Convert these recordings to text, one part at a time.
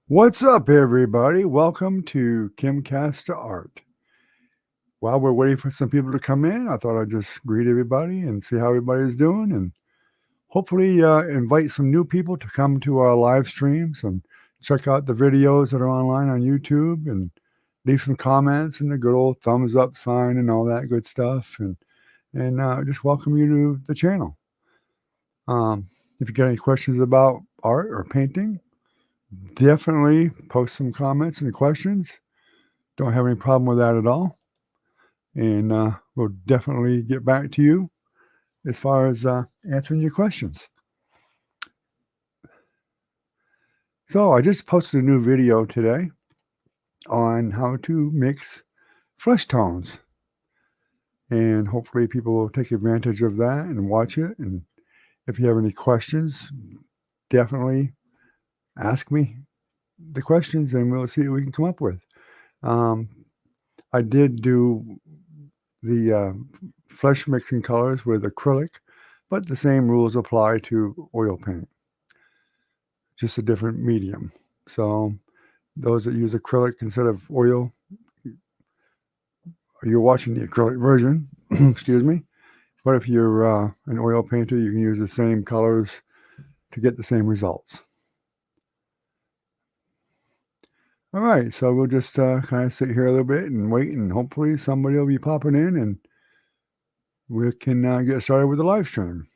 What's up, everybody? Welcome to Kimcast to Art. While we're waiting for some people to come in, I thought I'd just greet everybody and see how everybody's doing, and hopefully invite some new people to come to our live streams and check out the videos that are online on YouTube and leave some comments and the good old thumbs up sign and all that good stuff, and just welcome you to the channel. If you got any questions about art or painting, definitely post some comments and questions. Don't have any problem with that at all. And we'll definitely get back to you as far as answering your questions. So I just posted a new video today on how to mix flesh tones. And hopefully people will take advantage of that and watch it. And if you have any questions, definitely ask me the questions and we'll see what we can come up with. I did do the flesh mixing colors with acrylic, but the same rules apply to oil paint, just a different medium. So those that use acrylic instead of oil, you're watching the acrylic version, excuse me. But if you're an oil painter, you can use the same colors to get the same results. All right, so we'll just kind of sit here a little bit and wait, and hopefully somebody will be popping in and we can get started with the live stream.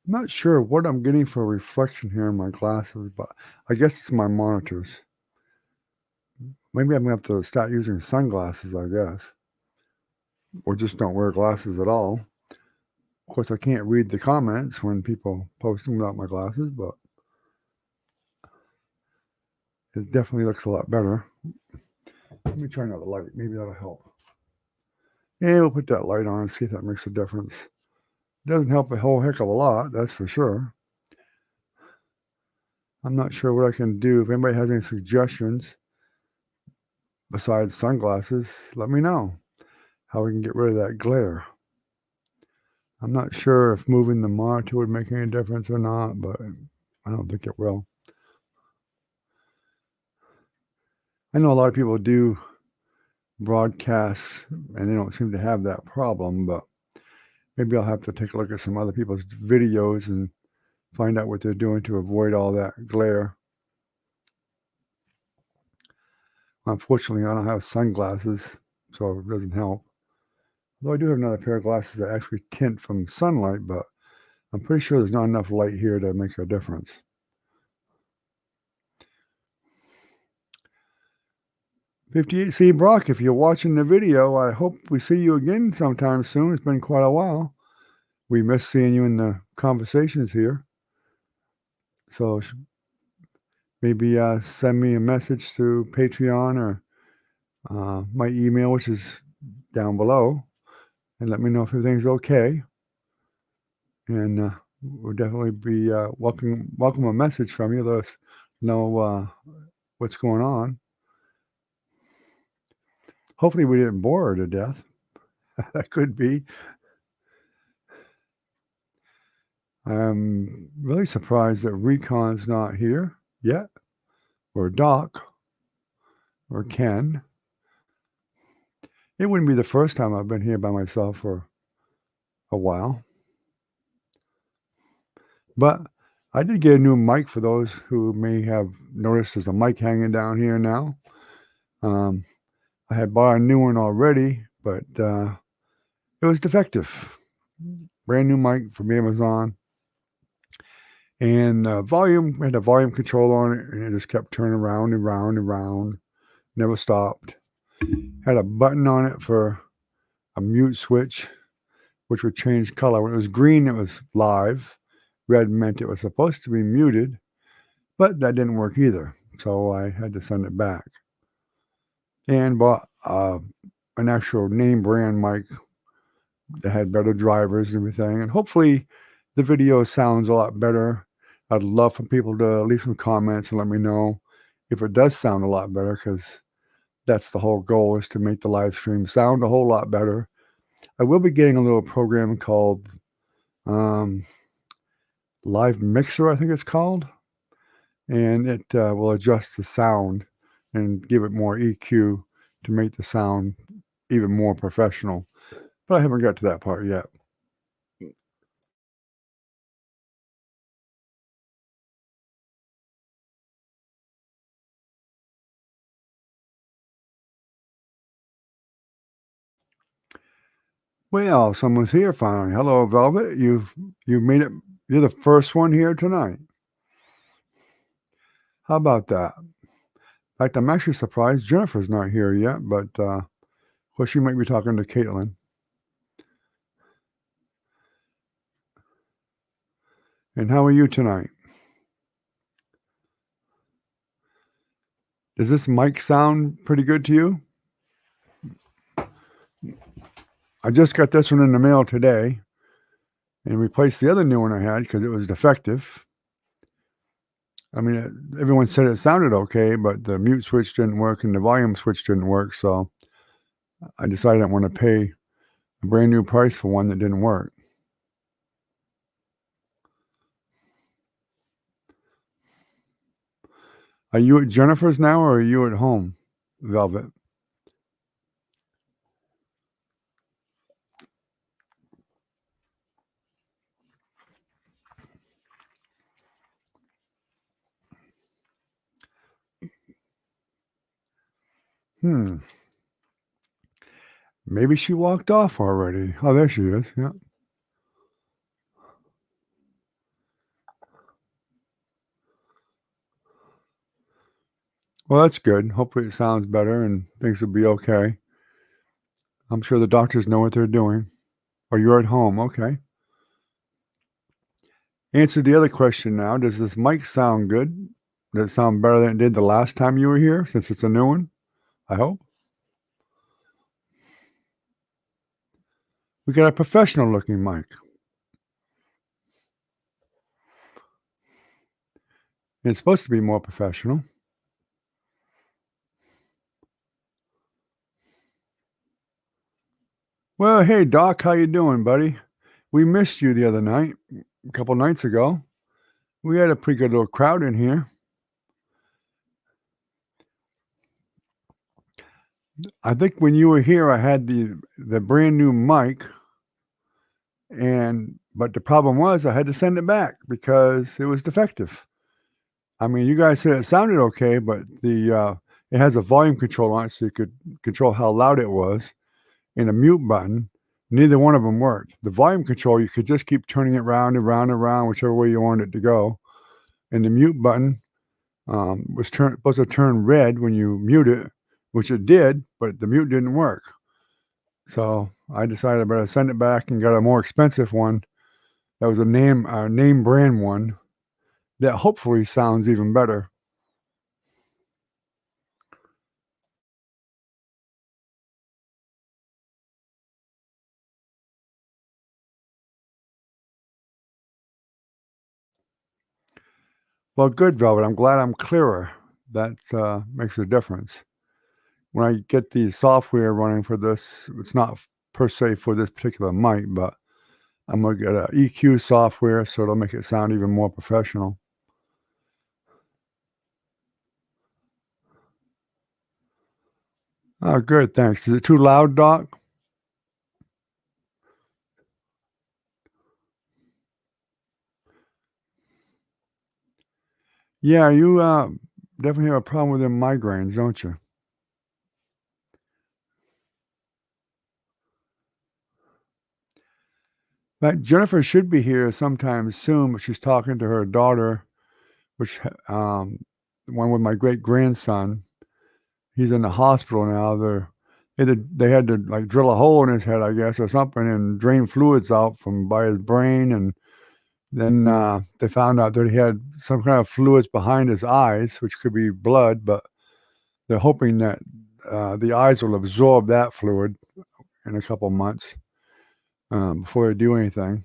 I'm not sure what I'm getting for reflection here in my glasses, but I guess it's my monitors. Maybe I'm going to have to start using sunglasses, I guess. Or just don't wear glasses at all. Of course, I can't read the comments when people post them without my glasses, but it definitely looks a lot better. Let me try another light. Maybe that'll help. Yeah, we'll put that light on and see if that makes a difference. It doesn't help a whole heck of a lot, that's for sure. I'm not sure what I can do. If anybody has any suggestions besides sunglasses, let me know how we can get rid of that glare. I'm not sure if moving the monitor would make any difference or not, but I don't think it will. I know a lot of people do broadcasts and they don't seem to have that problem, but maybe I'll have to take a look at some other people's videos and find out what they're doing to avoid all that glare. Unfortunately, I don't have sunglasses, so it doesn't help. Though I do have another pair of glasses that actually tint from sunlight, but I'm pretty sure there's not enough light here to make a difference. '58C Brock, if you're watching the video, I hope we see you again sometime soon. It's been quite a while. We miss seeing you in the conversations here. So maybe send me a message through Patreon or my email, which is down below, and let me know if everything's okay. And we'll definitely be welcome a message from you. Let us know what's going on. Hopefully we didn't bore her to death. That could be. I'm really surprised that Recon's not here yet, or Doc, or Ken. It wouldn't be the first time I've been here by myself for a while. But I did get a new mic for those who may have noticed there's a mic hanging down here now. I had bought a new one already, but it was defective. Brand new mic from Amazon. And volume had a volume control on it, and it just kept turning around and round and round. Never stopped. Had a button on it for a mute switch, which would change color. When it was green, it was live. red meant it was supposed to be muted, but that didn't work either. So I had to send it back and bought an actual name brand mic that had better drivers and everything. And hopefully the video sounds a lot better. I'd love for people to leave some comments and let me know if it does sound a lot better, because that's the whole goal, is to make the live stream sound a whole lot better. I will be getting a little program called Live Mixer, I think it's called, and it will adjust the sound and give it more EQ to make the sound even more professional. But I haven't got to that part yet. Well, someone's here finally. Hello, Velvet. You've made it. You're the first one here tonight. How about that? In fact, I'm actually surprised Jennifer's not here yet, but of course she might be talking to Caitlin. And how are you tonight? Does this mic sound pretty good to you? I just got this one in the mail today and replaced the other new one I had because it was defective. I mean, everyone said it sounded okay, but the mute switch didn't work and the volume switch didn't work. So I decided I want to pay a brand new price for one that didn't work. Are you at Jennifer's now or are you at home, Velvet? Maybe she walked off already. Oh, there she is. Yeah. Well, that's good. Hopefully it sounds better and things will be okay. I'm sure the doctors know what they're doing. Or you're at home. Okay. Answer the other question now. Does this mic sound good? Does it sound better than it did the last time you were here, since it's a new one? I hope. We got a professional looking mic. It's supposed to be more professional. Well, hey, Doc, how you doing, buddy? We missed you the other night, a couple nights ago. We had a pretty good little crowd in here. I think when you were here, I had the brand new mic, but the problem was I had to send it back because it was defective. I mean, you guys said it sounded okay, but it has a volume control on it, so you could control how loud it was, and a mute button. Neither one of them worked. The volume control, you could just keep turning it round and round and round, whichever way you wanted it to go. And the mute button was supposed to turn red when you mute it, which it did, but the mute didn't work. So I decided I better send it back and got a more expensive one. That was a name brand one that hopefully sounds even better. Well, good, Velvet. I'm glad I'm clearer. That makes a difference. When I get the software running for this, it's not per se for this particular mic, but I'm going to get a EQ software, so it'll make it sound even more professional. Oh, good, thanks. Is it too loud, Doc? Yeah, you definitely have a problem with them migraines, don't you? But Jennifer should be here sometime soon, but she's talking to her daughter, which the one with my great grandson. He's in the hospital now. They had to like drill a hole in his head, I guess, or something, and drain fluids out from by his brain, and Then they found out that he had some kind of fluids behind his eyes, which could be blood, but they're hoping that the eyes will absorb that fluid in a couple months before they do anything.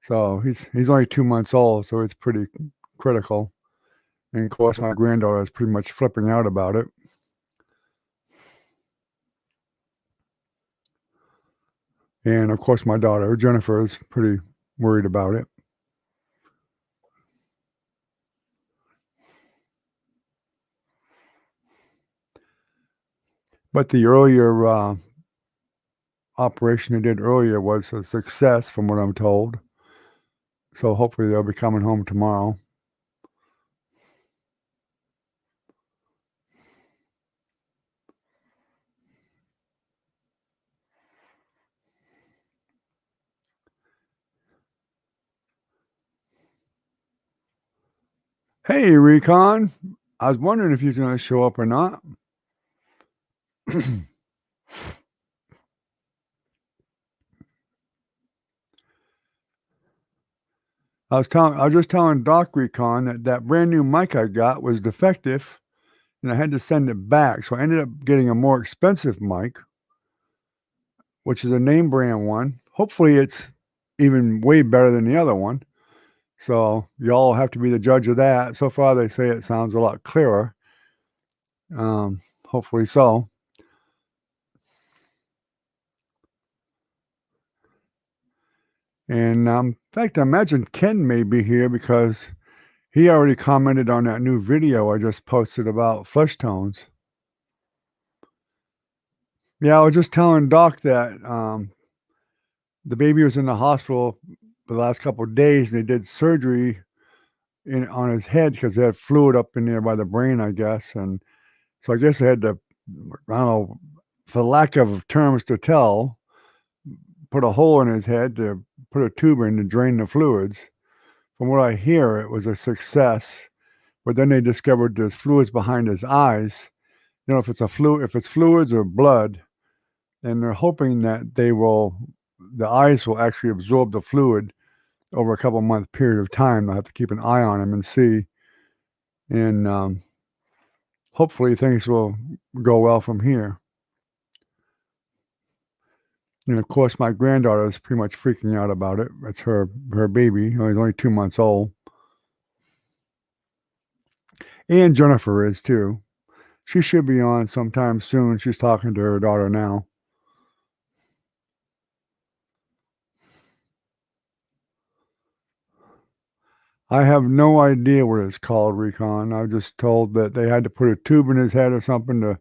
So he's only 2 months old, so it's pretty critical. And of course, my granddaughter is pretty much flipping out about it. And of course, my daughter Jennifer is pretty worried about it. But the earlier operation they did earlier was a success, from what I'm told. So hopefully they'll be coming home tomorrow. Hey, Recon. I was wondering if you're going to show up or not. I was just telling Doc Recon that brand new mic I got was defective, and I had to send it back. So I ended up getting a more expensive mic, which is a name brand one. Hopefully, it's even way better than the other one. So y'all have to be the judge of that. So far, they say it sounds a lot clearer. Hopefully so. And in fact, I imagine Ken may be here because he already commented on that new video I just posted about flesh tones. Yeah, I was just telling Doc that the baby was in the hospital for the last couple of days, and they did surgery on his head because they had fluid up in there by the brain, I guess. And so I guess they had to, I don't know, for lack of terms to tell, put a hole in his head to put a tube in to drain the fluids. From what I hear, it was a success. But then they discovered there's fluids behind his eyes. You know, if it's fluids or blood, and they're hoping that the eyes will actually absorb the fluid over a couple month period of time. They'll have to keep an eye on him and see. And hopefully things will go well from here. And of course, my granddaughter is pretty much freaking out about it. It's her baby. He's only 2 months old. And Jennifer is too. She should be on sometime soon. She's talking to her daughter now. I have no idea what it's called, Recon. I was just told that they had to put a tube in his head or something to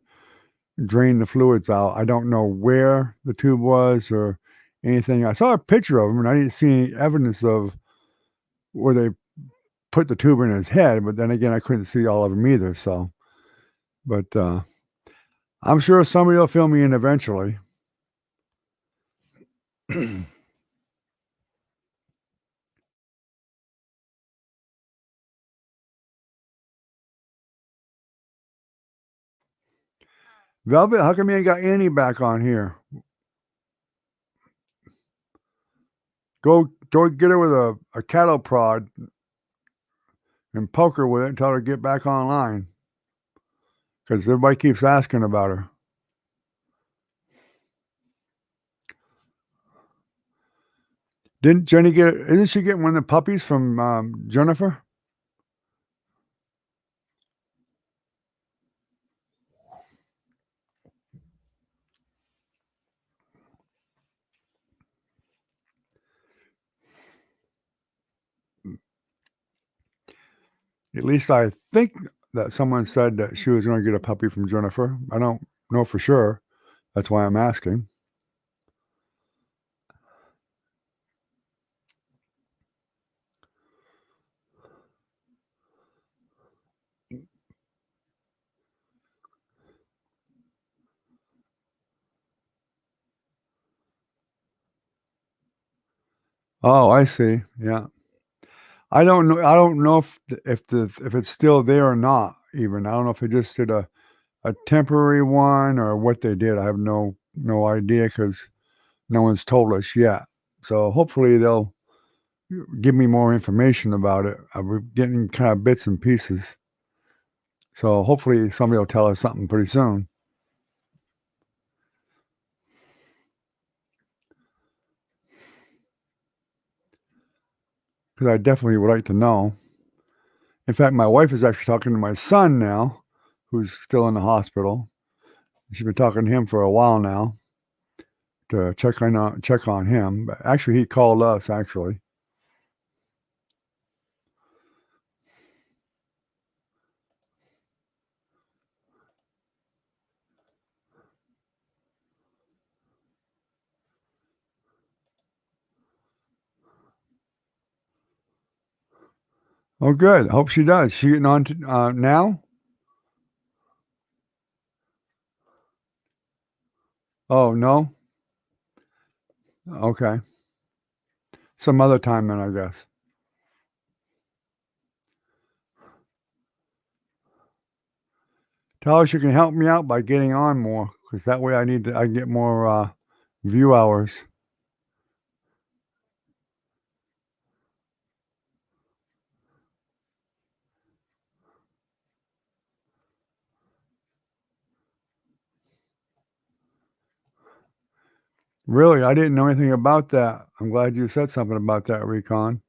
drain the fluids out. I don't know where the tube was or anything. I saw a picture of him, and I didn't see any evidence of where they put the tube in his head, but then again, I couldn't see all of him either, so but, I'm sure somebody will fill me in eventually. Velvet, how come you ain't got Annie back on here? Go get her with a cattle prod and poke her with it and tell her to get back online. Because everybody keeps asking about her. Didn't Jenny isn't she getting one of the puppies from Jennifer? At least I think that someone said that she was going to get a puppy from Jennifer. I don't know for sure. That's why I'm asking. Oh, I see. Yeah. I don't know. I don't know if it's still there or not. Even I don't know if they just did a temporary one or what they did. I have no idea because no one's told us yet. So hopefully they'll give me more information about it. We're getting kind of bits and pieces. So hopefully somebody will tell us something pretty soon. Because I definitely would like to know. In fact, my wife is actually talking to my son now, who's still in the hospital. She's been talking to him for a while now to check on him. But actually, he called us. Actually, oh, good. Hope she does. She getting on to, now? Oh no. Okay. Some other time then, I guess. Tell her she can help me out by getting on more, because that way I get more view hours. Really, I didn't know anything about that. I'm glad you said something about that, Recon.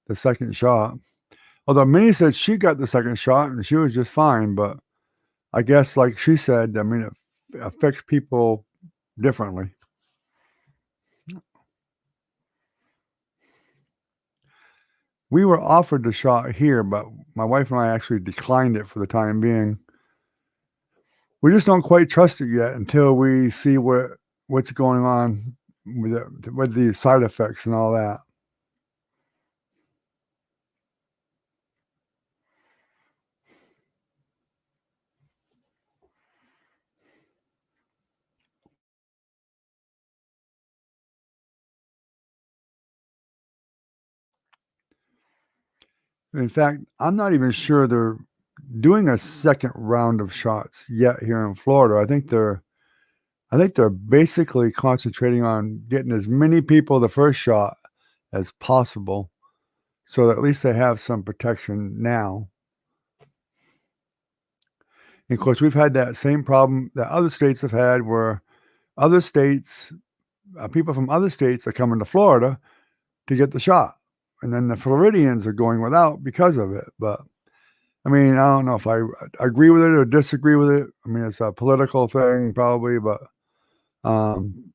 The second shot. Although Minnie said she got the second shot and she was just fine, but I guess, like she said, I mean, it affects people differently. We were offered the shot here, but my wife and I actually declined it for the time being. We just don't quite trust it yet until we see what's going on with the side effects and all that. In fact, I'm not even sure they're doing a second round of shots yet here in Florida. I think they're basically concentrating on getting as many people the first shot as possible, so that at least they have some protection now. And of course, we've had that same problem that other states have had, where other states, people from other states are coming to Florida to get the shot, and then the Floridians are going without because of it. But I mean, I don't know if I agree with it or disagree with it. I mean, it's a political thing probably, but um,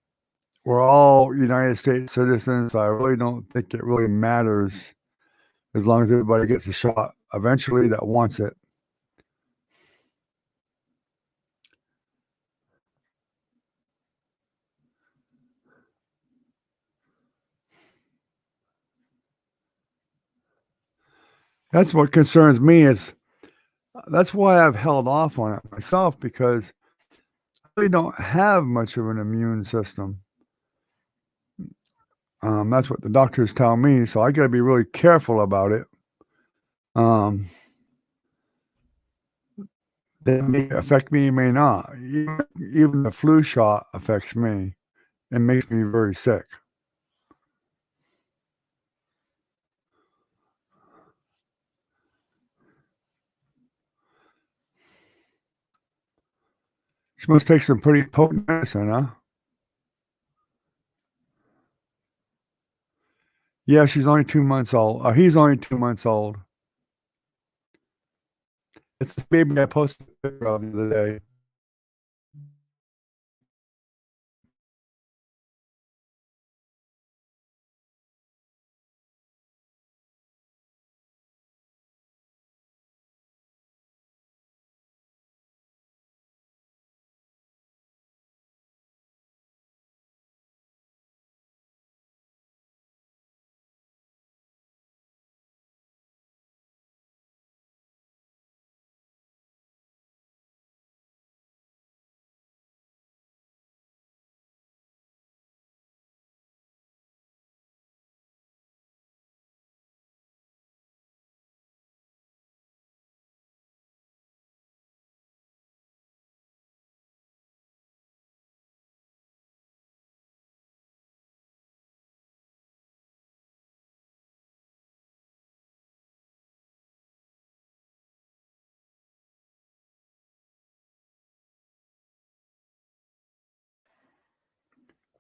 we're all United States citizens. So I really don't think it really matters as long as everybody gets a shot eventually that wants it. That's what concerns me. Is That's why I've held off on it myself, because I really don't have much of an immune system. That's what the doctors tell me, so I got to be really careful about it. Um, It may affect me, it may not. Even the flu shot affects me and makes me very sick. She must take some pretty potent medicine, huh? Yeah, she's only 2 months old. He's only 2 months old. It's this baby I posted a picture of the other day.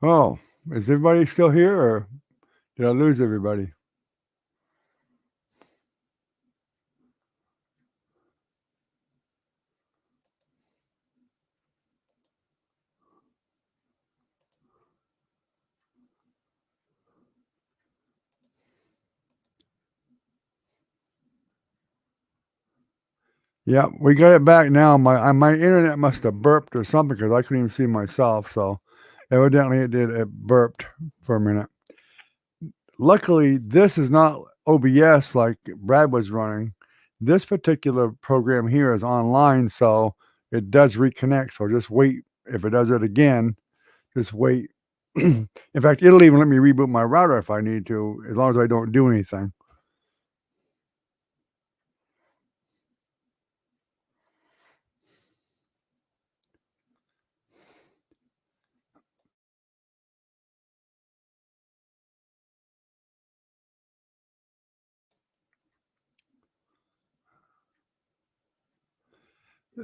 Oh, is everybody still here, or did I lose everybody? Yeah, we got it back now. My internet must have burped or something because I couldn't even see myself. So evidently it did. It burped for a minute. Luckily, this is not OBS like Brad was running. This particular program here is online, so it does reconnect. So just wait. If it does it again, just wait. In fact, it'll even let me reboot my router if I need to, as long as I don't do anything.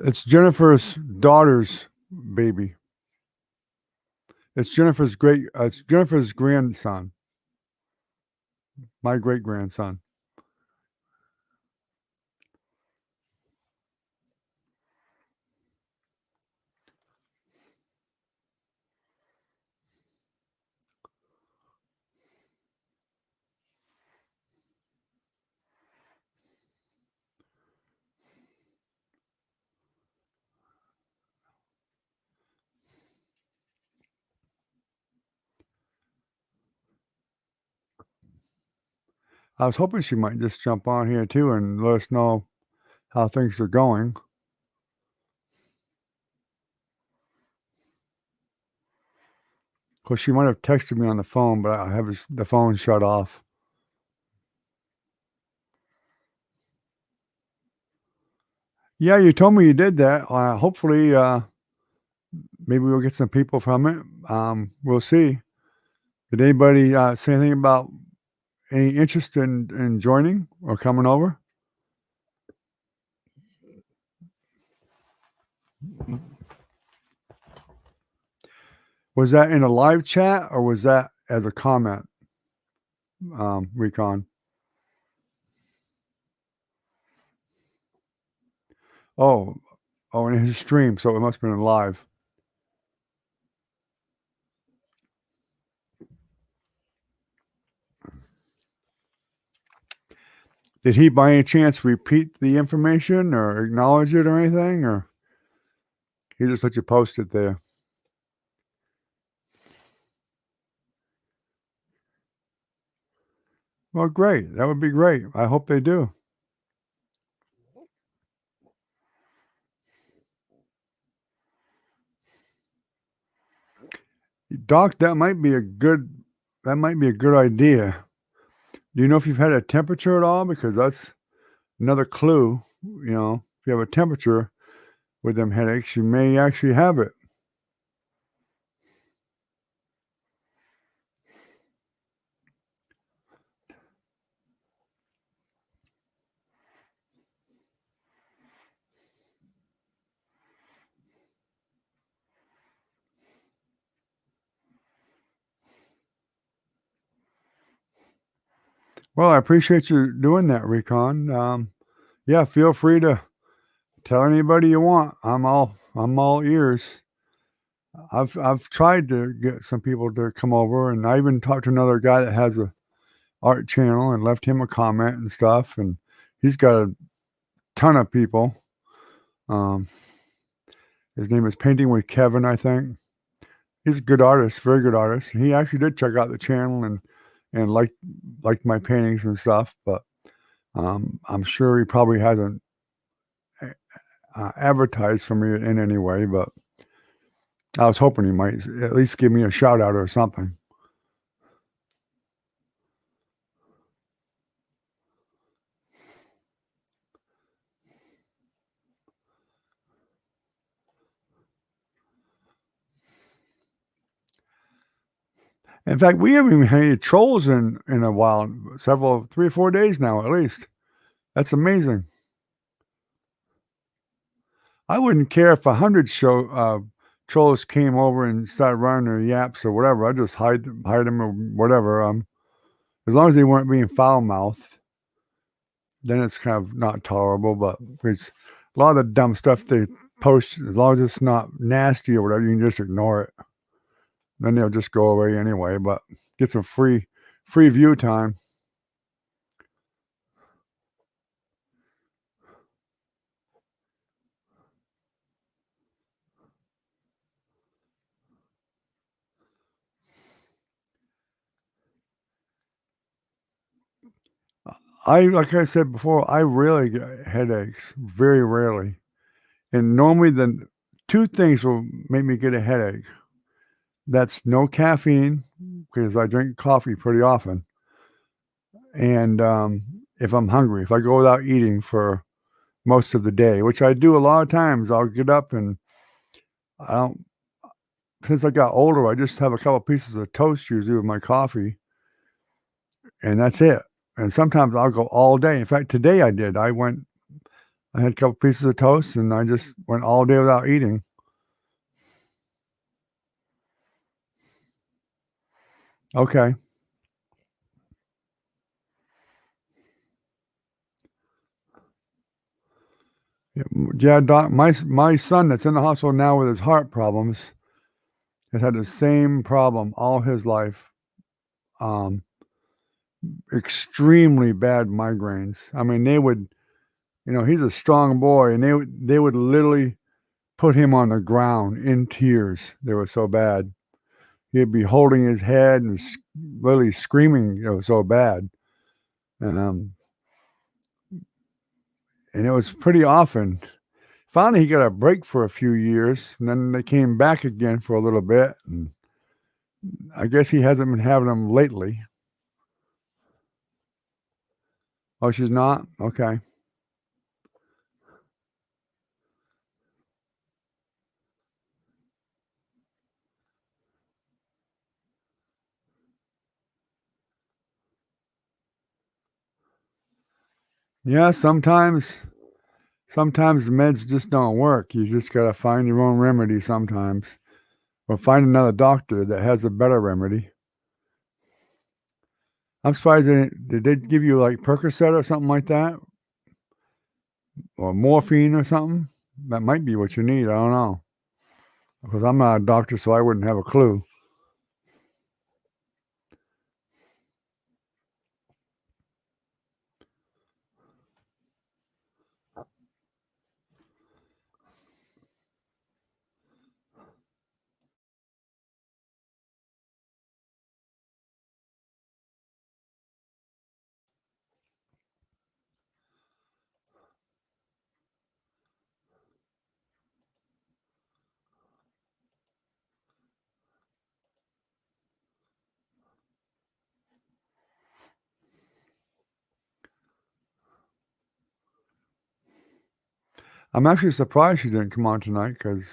It's Jennifer's daughter's baby. It's Jennifer's grandson, my great grandson. I was hoping she might just jump on here too and let us know how things are going. Of course, she might have texted me on the phone, but I have the phone shut off. Yeah, you told me you did that. Hopefully, maybe we'll get some people from it. We'll see. Did anybody say anything about any interest in joining or coming over? Was that in a live chat or was that as a comment, Recon? Oh, in his stream, so it must have been live. Did he by any chance repeat the information or acknowledge it or anything, or he just let you post it there? Well, great. That would be great. I hope they do. Doc, that might be a good idea. Do you know if you've had a temperature at all? Because that's another clue. If you have a temperature with them headaches, you may actually have it. Well, I appreciate you doing that, Recon. Yeah, feel free to tell anybody you want. I'm all ears. I've tried to get some people to come over, and I even talked to another guy that has a art channel and left him a comment and stuff, and he's got a ton of people. Um, his name is Painting with Kevin, I think. He's a good artist, very good artist. He actually did check out the channel and liked my paintings and stuff, but I'm sure he probably hasn't advertised for me in any way. But I was hoping he might at least give me a shout out or something. In fact, we haven't even had any trolls in a while, 3 or 4 days now at least. That's amazing. I wouldn't care if 100 trolls came over and started running their yaps or whatever, I just hide them or whatever. As long as they weren't being foul mouthed, then it's kind of not tolerable. But it's a lot of the dumb stuff they post, as long as it's not nasty or whatever, you can just ignore it. Then they'll just go away anyway. But get some free view time. Like I said before, I rarely get headaches, very rarely. And normally the two things will make me get a headache. That's no caffeine, because I drink coffee pretty often. And if I'm hungry, if I go without eating for most of the day, which I do a lot of times, I'll get up and I don't, since I got older, I just have a couple pieces of toast usually with my coffee, and that's it. And sometimes I'll go all day. In fact, today I did. I had a couple pieces of toast and I just went all day without eating. Okay. Yeah, doc, my son that's in the hospital now with his heart problems has had the same problem all his life. Um, Extremely bad migraines. I mean, they would, he's a strong boy, and they would literally put him on the ground in tears. They were so bad. He'd be holding his head and literally screaming. It was so bad, and it was pretty often. Finally, he got a break for a few years, and then they came back again for a little bit. And I guess he hasn't been having them lately. Oh, she's not? Okay. Yeah, sometimes meds just don't work. You just gotta find your own remedy sometimes, or find another doctor that has a better remedy. I'm surprised did they give you like Percocet or something like that, or morphine or something? That might be what you need. I don't know, because I'm not a doctor, so I wouldn't have a clue. I'm actually surprised she didn't come on tonight because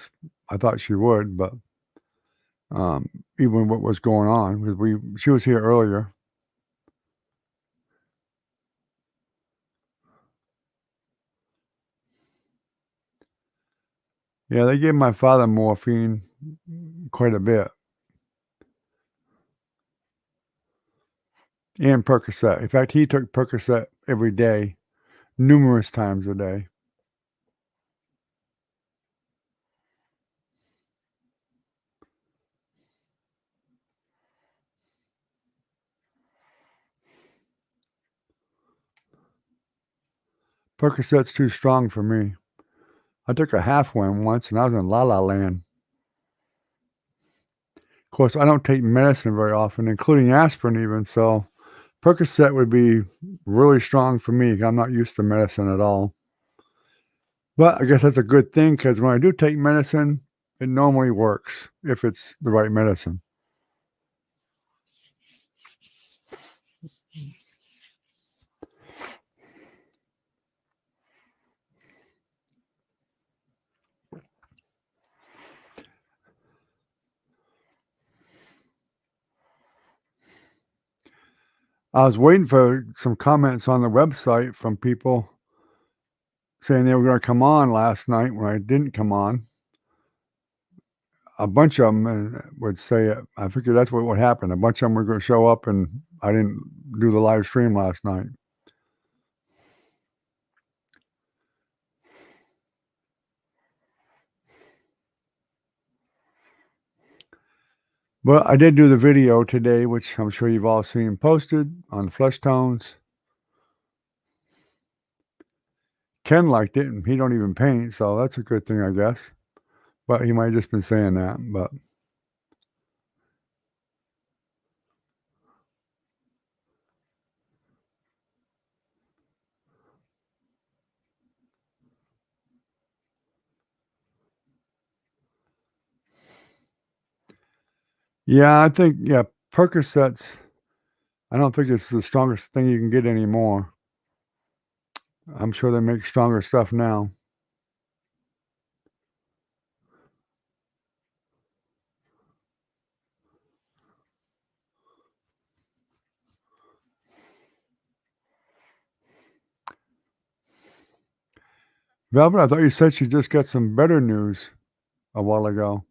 I thought she would, but um, even what was going on, because she was here earlier. Yeah, they gave my father morphine quite a bit, and Percocet. In fact, he took Percocet every day, numerous times a day. Percocet's too strong for me. I took a half one once, and I was in La La Land. Of course, I don't take medicine very often, including aspirin even, so Percocet would be really strong for me. I'm not used to medicine at all. But I guess that's a good thing, because when I do take medicine, it normally works if it's the right medicine. I was waiting for some comments on the website from people saying they were going to come on last night when I didn't come on. a bunch of them would say, I figured that's what would happen. A bunch of them were going to show up, and I didn't do the live stream last night. But I did do the video today, which I'm sure you've all seen posted on Flesh Tones. Ken liked it, and he don't even paint, so that's a good thing, I guess. But he might have just been saying that, but yeah, I think, yeah, Percocets, I don't think it's the strongest thing you can get anymore. I'm sure they make stronger stuff now. Velvet, I thought you said she just got some better news a while ago.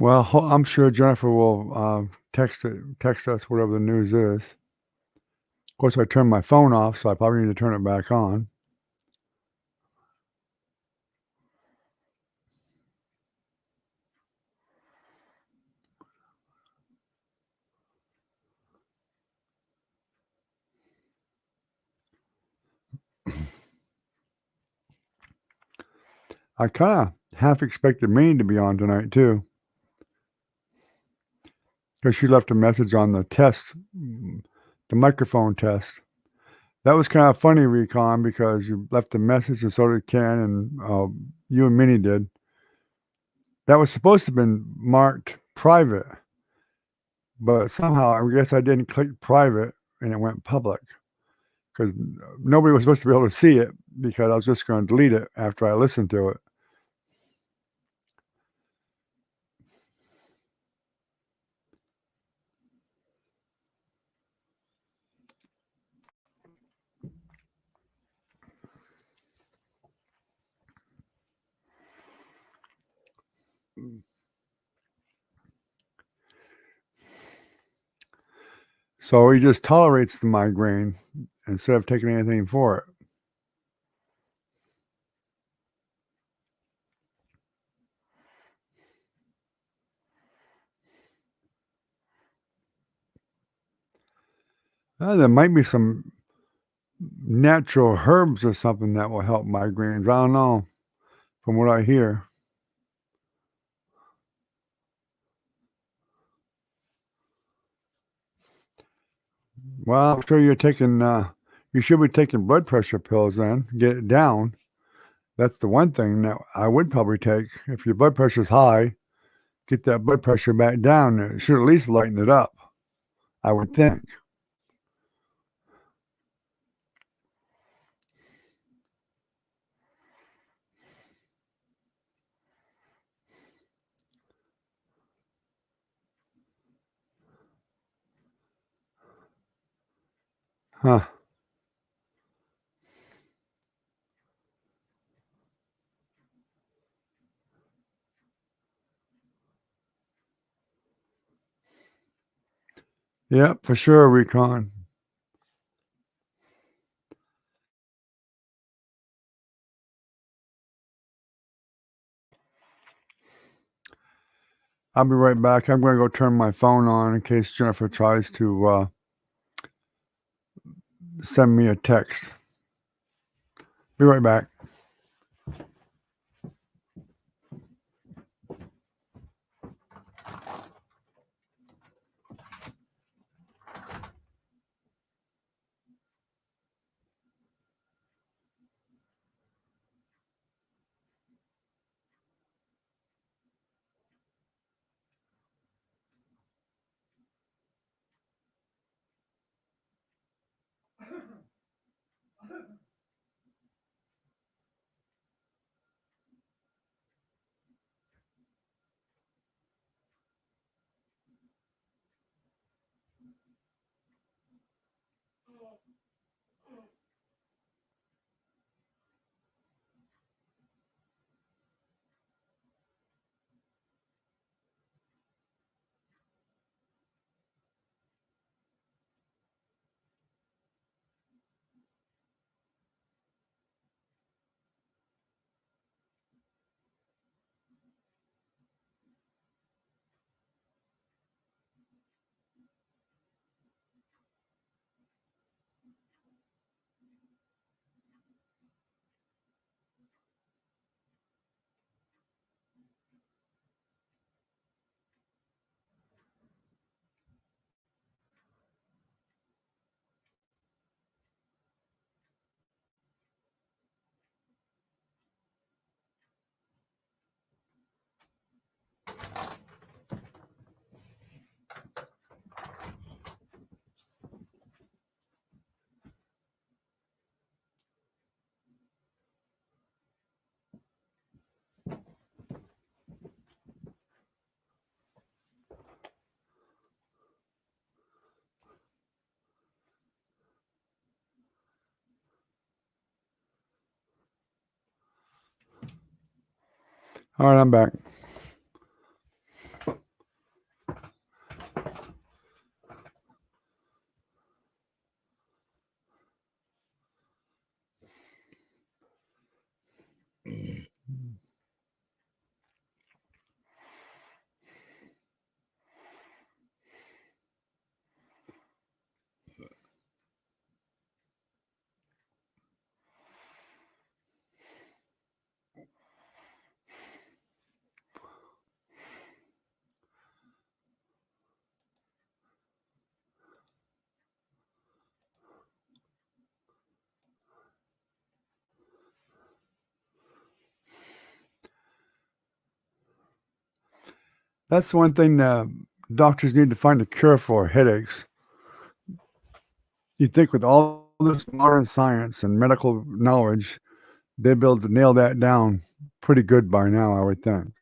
Well, I'm sure Jennifer will text us whatever the news is. Of course, I turned my phone off, so I probably need to turn it back on. I kind of half expected Minnie to be on tonight too, because she left a message on the test, the microphone test. That was kind of funny, Recon, because you left a message, and so did Ken, and you and Minnie did. That was supposed to have been marked private, but somehow I guess I didn't click private, and it went public because nobody was supposed to be able to see it because I was just going to delete it after I listened to it. So he just tolerates the migraine instead of taking anything for it. There might be some natural herbs or something that will help migraines. I don't know from what I hear. Well, I'm sure you're taking, you should be taking blood pressure pills then, get it down. That's the one thing that I would probably take. If your blood pressure's high, get that blood pressure back down. It should at least lighten it up, I would think. Huh. Yep, for sure, Recon. I'll be right back. I'm going to go turn my phone on in case Jennifer tries to send me a text. Be right back. All right, I'm back. That's one thing doctors need to find a cure for headaches. You'd think with all this modern science and medical knowledge, they'd be able to nail that down pretty good by now, I would think.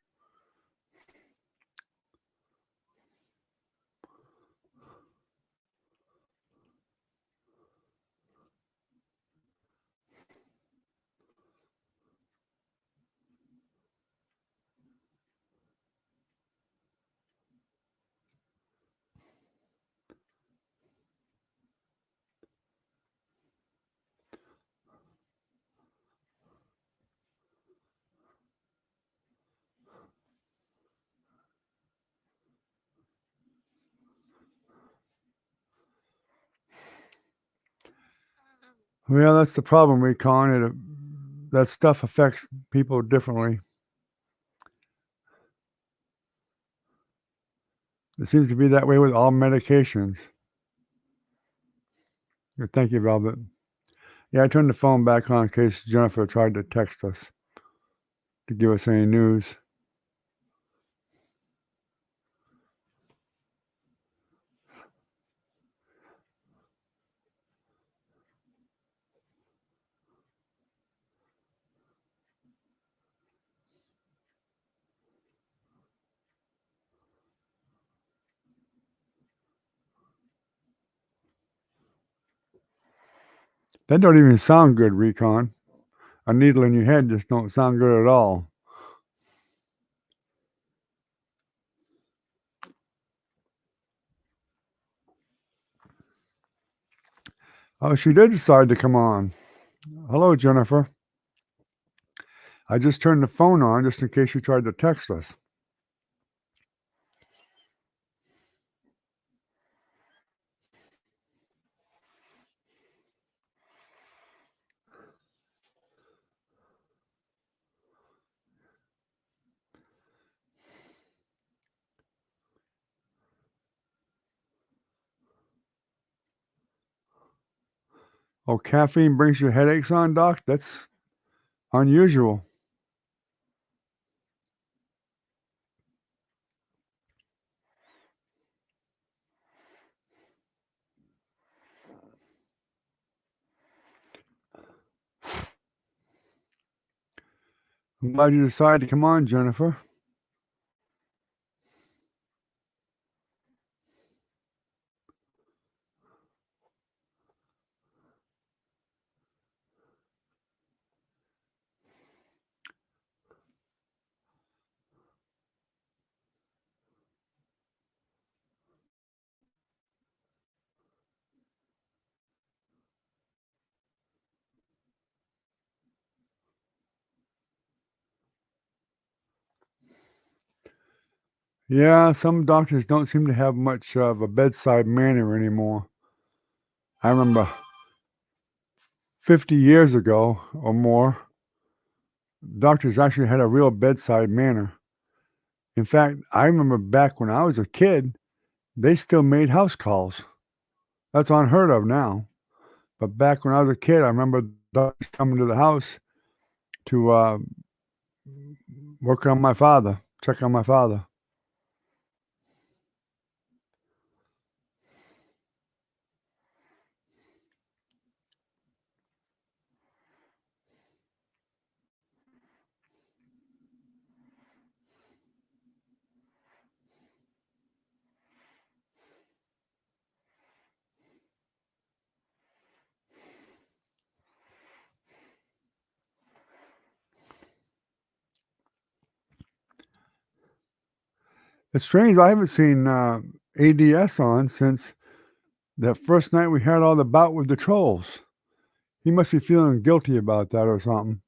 Well, that's the problem, Recon. That stuff affects people differently. It seems to be that way with all medications. Thank you, Velvet. Yeah, I turned the phone back on in case Jennifer tried to text us to give us any news. That don't even sound good, Recon. A needle in your head just don't sound good at all. Oh, she did decide to come on. Hello, Jennifer. I just turned the phone on just in case you tried to text us. Oh, caffeine brings your headaches on, Doc? That's unusual. I'm glad you decided to come on, Jennifer. Yeah, some doctors don't seem to have much of a bedside manner anymore. I remember 50 years ago or more, doctors actually had a real bedside manner. In fact, I remember back when I was a kid, they still made house calls. That's unheard of now. But back when I was a kid, I remember doctors coming to the house to work on my father, check on my father. It's strange. I haven't seen ADS on since that first night we had all the bout with the trolls. He must be feeling guilty about that or something.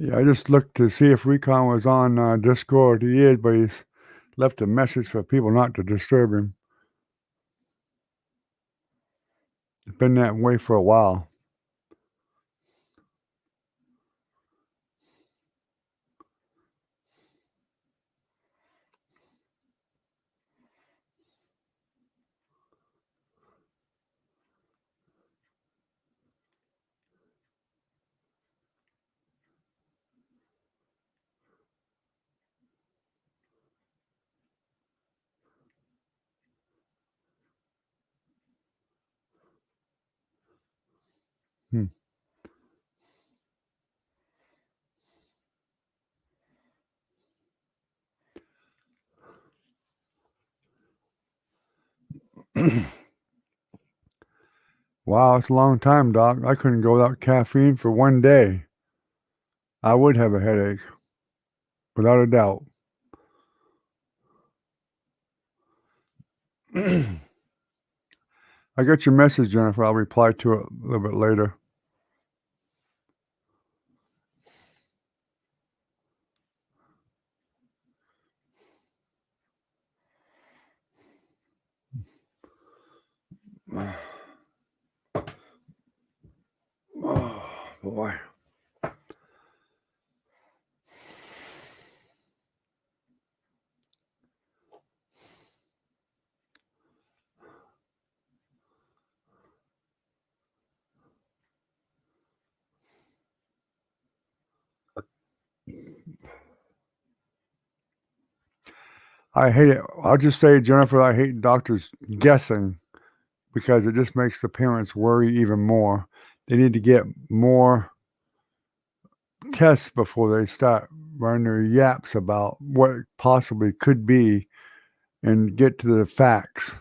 Yeah, I just looked to see if Recon was on Discord. He is, but he's left a message for people not to disturb him. It's been that way for a while. Hmm. Wow, it's a long time, Doc. I couldn't go without caffeine for one day. I would have a headache, without a doubt. I got your message, Jennifer. I'll reply to it a little bit later. Oh, boy. I hate it. I'll just say, Jennifer, I hate doctors guessing because it just makes the parents worry even more. They need to get more tests before they start running their yaps about what it possibly could be and get to the facts.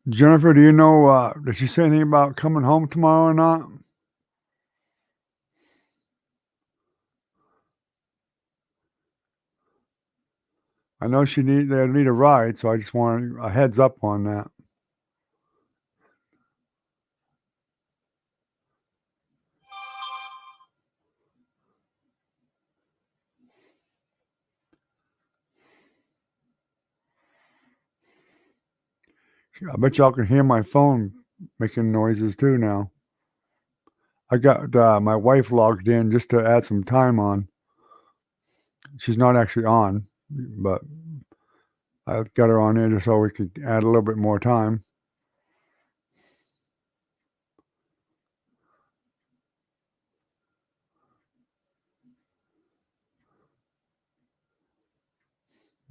Jennifer, do you know, did she say anything about coming home tomorrow or not? I know they need a ride, so I just want a heads up on that. I bet y'all can hear my phone making noises too now. I got my wife logged in just to add some time on. She's not actually on, but I got her on there just so we could add a little bit more time.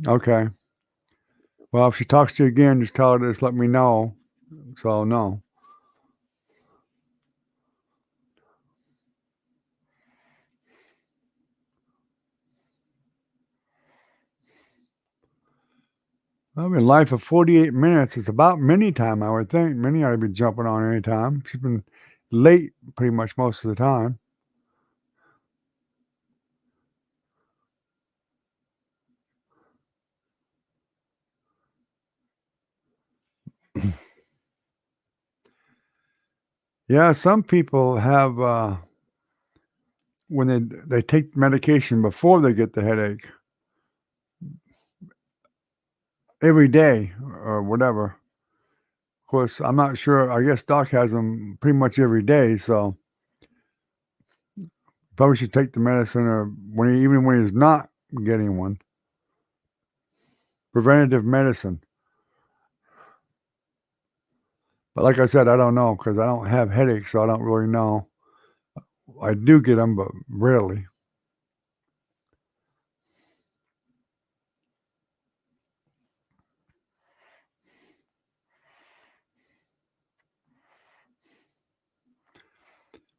Okay. Well, if she talks to you again, just tell her to just let me know. So no. Well, been live for 48 minutes. It's about Minnie time, I would think. Minnie ought to be jumping on any time. She's been late pretty much most of the time. Yeah, some people have when they take medication before they get the headache every day or whatever. Of course, I'm not sure. I guess Doc has them pretty much every day, so probably should take the medicine or even when he's not getting one. Preventative medicine. But like I said, I don't know because I don't have headaches, so I don't really know. I do get them, but rarely.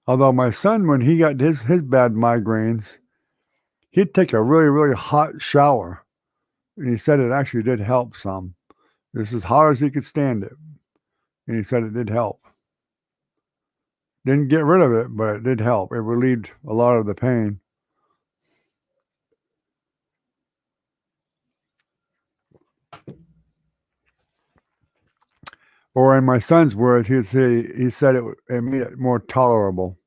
Although my son, when he got his bad migraines, he'd take a really, really hot shower. And he said it actually did help some. It's as hard as he could stand it. And he said it did help. Didn't get rid of it, but it did help. It relieved a lot of the pain. Or in my son's words, he said it made it more tolerable.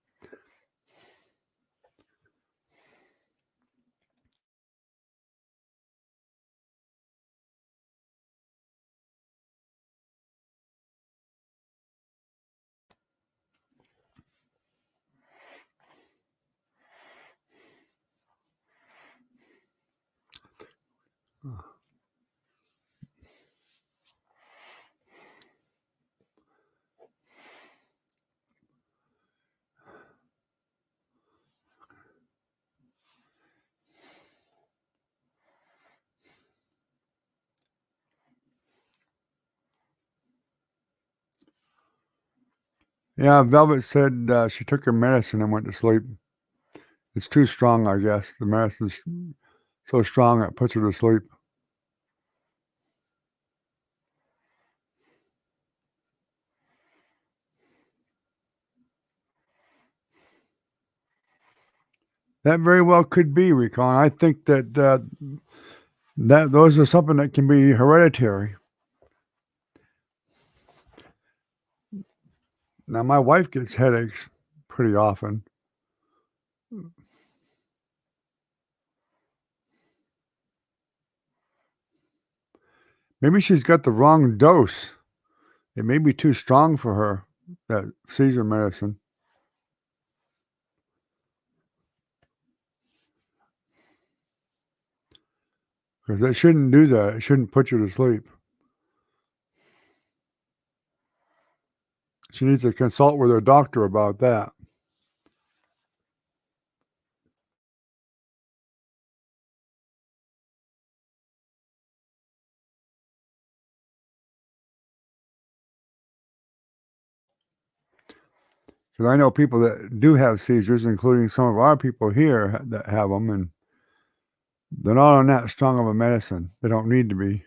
Yeah, Velvet said she took her medicine and went to sleep. It's too strong, I guess. The medicine's so strong it puts her to sleep. That very well could be, Recon. I think that that those are something that can be hereditary. Now, my wife gets headaches pretty often. Maybe she's got the wrong dose. It may be too strong for her, that seizure medicine. Because it shouldn't do that. It shouldn't put you to sleep. She needs to consult with her doctor about that. Because I know people that do have seizures, including some of our people here that have them, and they're not on that strong of a medicine. They don't need to be.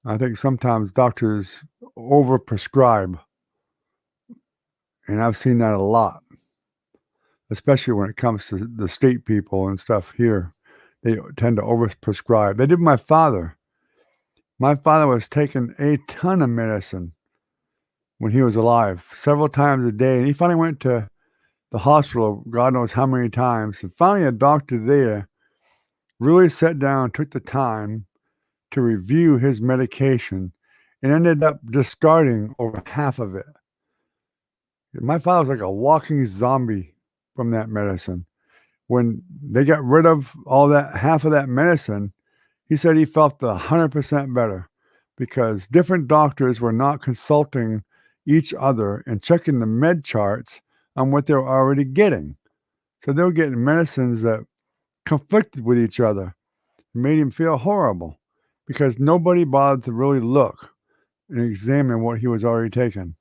I think sometimes doctors overprescribe, and I've seen that a lot, especially when it comes to the state people and stuff here. They tend to overprescribe. They did my father. My father was taking a ton of medicine when he was alive, several times a day, and he finally went to the hospital, God knows how many times, and finally a doctor there really sat down, took the time to review his medication and ended up discarding over half of it. My father was like a walking zombie from that medicine. When they got rid of all that half of that medicine, he said he felt 100% better because different doctors were not consulting each other and checking the med charts on what they were already getting. So they were getting medicines that conflicted with each other. It made him feel horrible because nobody bothered to really look and examine what he was already taking.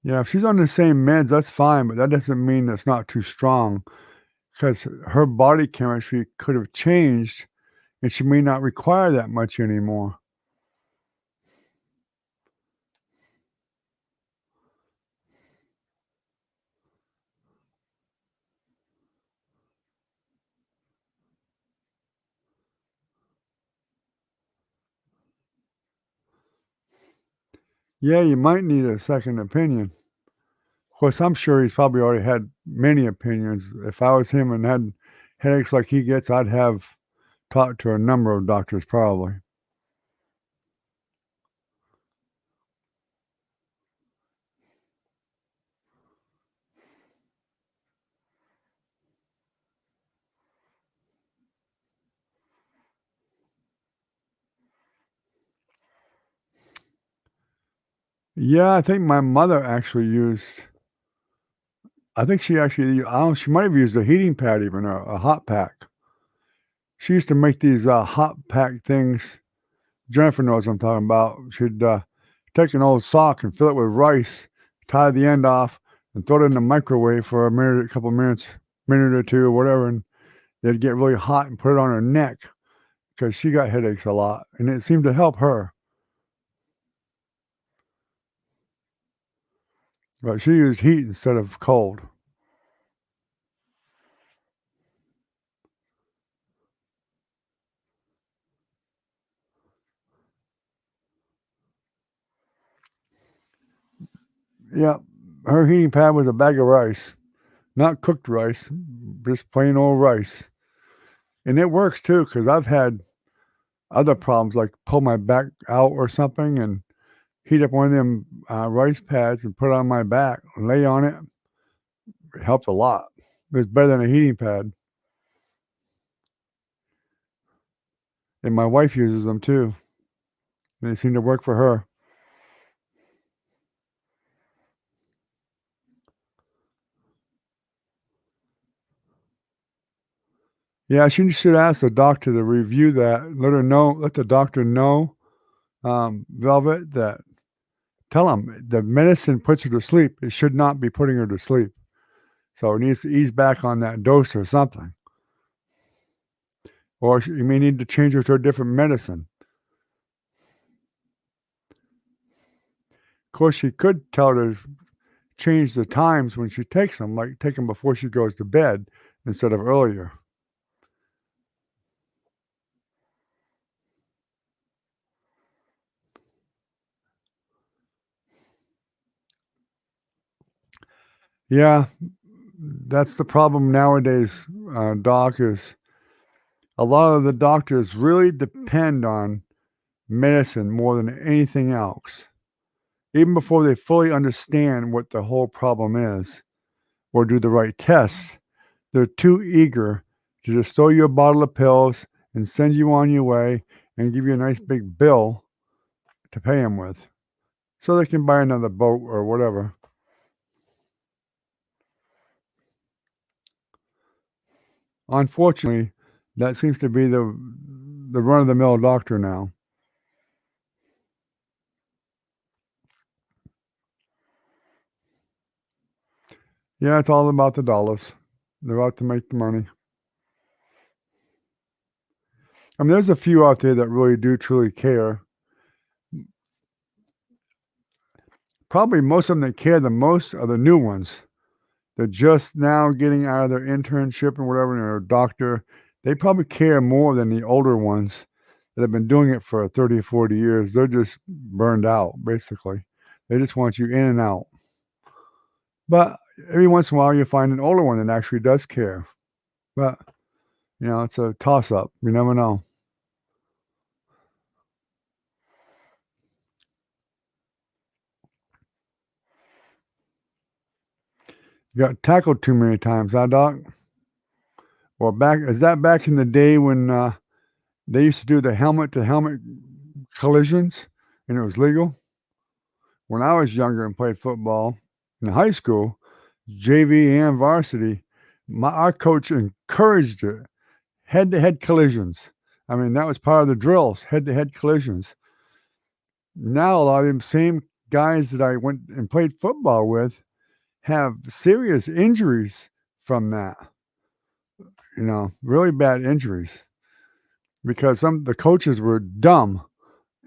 Yeah, if she's on the same meds, that's fine, but that doesn't mean it's not too strong because her body chemistry could have changed and she may not require that much anymore. Yeah, you might need a second opinion. Of course, I'm sure he's probably already had many opinions. If I was him and had headaches like he gets, I'd have talked to a number of doctors probably. Yeah, I think my mother actually used I think she actually I don't she might have used a heating pad even, or a hot pack. She used to make these, hot pack things. Jennifer knows what I'm talking about. She'd, take an old sock and fill it with rice, tie the end off, and throw it in the microwave for a minute, a couple minutes, minute or 2 or whatever, and it'd get really hot and put it on her neck because she got headaches a lot, and it seemed to help her. But she used heat instead of cold. Yeah, her heating pad was a bag of rice, not cooked rice, just plain old rice. And it works too, because 'cause I've had other problems, like pull my back out or something and heat up one of them, rice pads and put it on my back, lay on it. It helped a lot. It's better than a heating pad, and my wife uses them too. They seem to work for her. Yeah, she should ask the doctor to review that, let the doctor know, Velvet, that tell him the medicine puts her to sleep. It should not be putting her to sleep. So it needs to ease back on that dose or something. Or you may need to change her to a different medicine. Of course, she could tell her to change the times when she takes them, like take them before she goes to bed instead of earlier. Yeah, that's the problem nowadays, doc, is a lot of the doctors really depend on medicine more than anything else, even before they fully understand what the whole problem is or do the right tests. They're too eager to just throw you a bottle of pills and send you on your way and give you a nice big bill to pay them with so they can buy another boat or whatever. Unfortunately, that seems to be the run of the mill doctor now. Yeah, it's all about the dollars. They're out to make the money. I mean, there's a few out there that really do truly care. Probably most of them that care the most are the new ones. They're just now getting out of their internship and whatever, and they're a doctor. They probably care more than the older ones that have been doing it for 30 or 40 years. They're just burned out, basically. They just want you in and out. But every once in a while, you find an older one that actually does care. But It's a toss-up. You never know. You got tackled too many times, huh, Doc? Or back in the day when, they used to do the helmet-to-helmet collisions, and it was legal? When I was younger and played football in high school, JV and varsity, our coach encouraged it, head-to-head collisions. I mean, that was part of the drills, head-to-head collisions. Now, a lot of them same guys that I went and played football with have serious injuries from that, really bad injuries because the coaches were dumb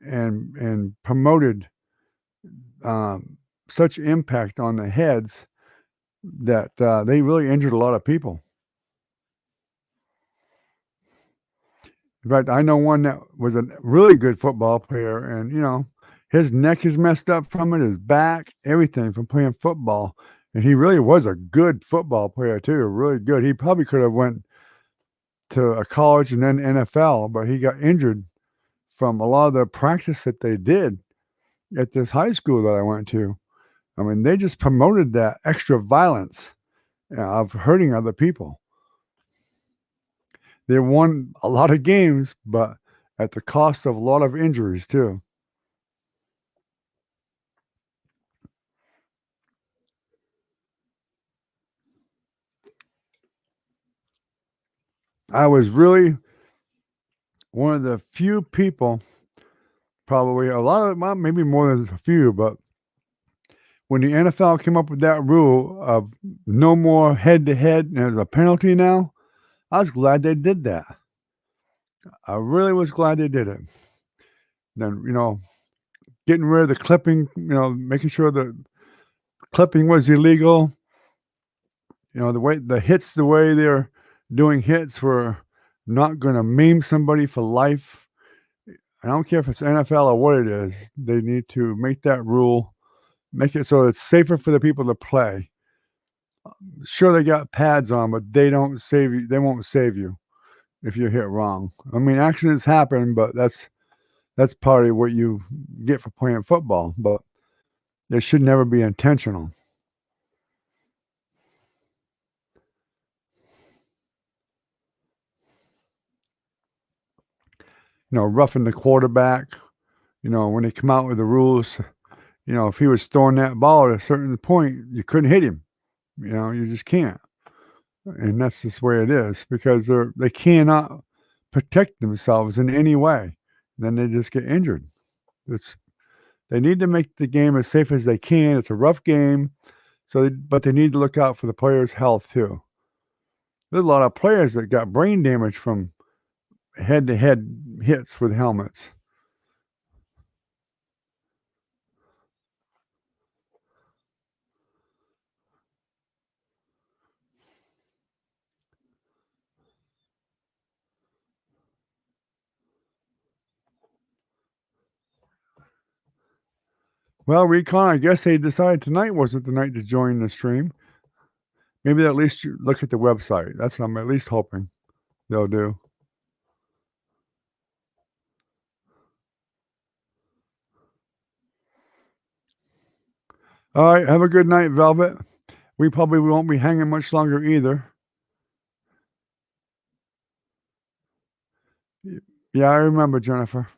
and promoted such impact on the heads that they really injured a lot of people. In fact, I know one that was a really good football player, and his neck is messed up from it, his back, everything from playing football. And he really was a good football player too, really good. He probably could have went to a college and then NFL, but he got injured from a lot of the practice that they did at this high school that I went to. I mean, they just promoted that extra violence of hurting other people. They won a lot of games, but at the cost of a lot of injuries too. I was really one of the few people, probably a lot of, well, maybe more than a few, but when the NFL came up with that rule of no more head to head and there's a penalty now, I was glad they did that. I really was glad they did it. Then, getting rid of the clipping, making sure the clipping was illegal. The way they're doing hits were not going to maim somebody for life. I don't care if it's NFL or what it is. They need to make that rule, make it so it's safer for the people to play. Sure, they got pads on, but they don't save you. They won't save you if you hit wrong. I mean, accidents happen, but that's part of what you get for playing football. But it should never be intentional. Roughing the quarterback. When they come out with the rules, if he was throwing that ball at a certain point, you couldn't hit him. You just can't. And that's just the way it is because they cannot protect themselves in any way. Then they just get injured. They need to make the game as safe as they can. It's a rough game, but they need to look out for the players' health too. There's a lot of players that got brain damage from head-to-head hits with helmets. Well, Recon, I guess they decided tonight wasn't the night to join the stream. Maybe at least you look at the website. That's what I'm at least hoping they'll do. All right, have a good night, Velvet. We probably won't be hanging much longer either. Yeah, I remember, Jennifer.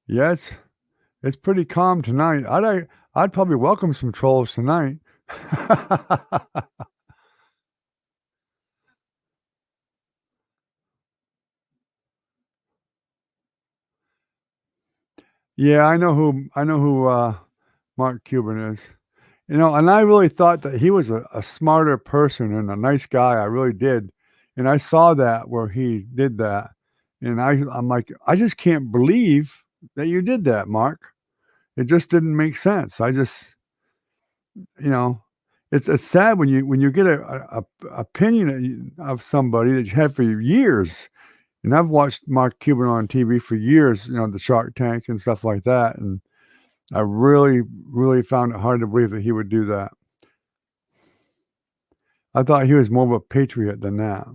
Yeah, it's pretty calm tonight. I'd probably welcome some trolls tonight. Yeah, I know who Mark Cuban is. And I really thought that he was a smarter person and a nice guy. I really did. And I saw that where he did that. And I'm like, I just can't believe that you did that, Mark. It just didn't make sense. You know, it's sad when you get a opinion of somebody that you had for years, and I've watched Mark Cuban on TV for years, the Shark Tank and stuff like that, and I really, really found it hard to believe that he would do that. I thought he was more of a patriot than that.